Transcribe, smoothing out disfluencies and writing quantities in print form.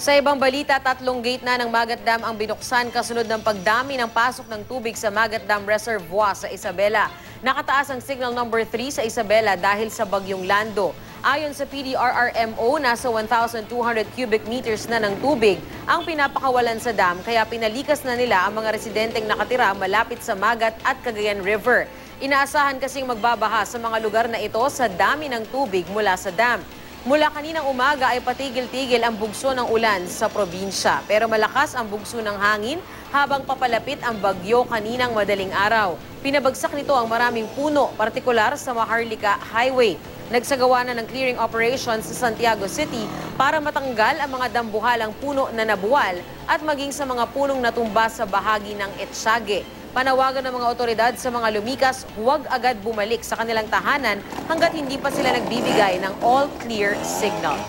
Sa ibang balita, 3 gate na ng Magat Dam ang binuksan kasunod ng pagdami ng pasok ng tubig sa Magat Dam Reservoir sa Isabela. Nakataas ang signal number 3 sa Isabela dahil sa bagyong Lando. Ayon sa PDRRMO, nasa 1,200 cubic meters na ng tubig ang pinapakawalan sa dam kaya pinalikas na nila ang mga residenteng nakatira malapit sa Magat at Cagayan River. Inaasahan kasing magbabaha sa mga lugar na ito sa dami ng tubig mula sa dam. Mula kaninang umaga ay patigil-tigil ang bugso ng ulan sa probinsya. Pero malakas ang bugso ng hangin habang papalapit ang bagyo kaninang madaling araw. Pinabagsak nito ang maraming puno, partikular sa Maharlika Highway. Nagsagawa na ng clearing operations sa Santiago City para matanggal ang mga dambuhalang puno na nabuwal at maging sa mga punong natumba sa bahagi ng Etsague. Panawagan ng mga otoridad sa mga lumikas, huwag agad bumalik sa kanilang tahanan hanggat hindi pa sila nagbibigay ng all-clear signal.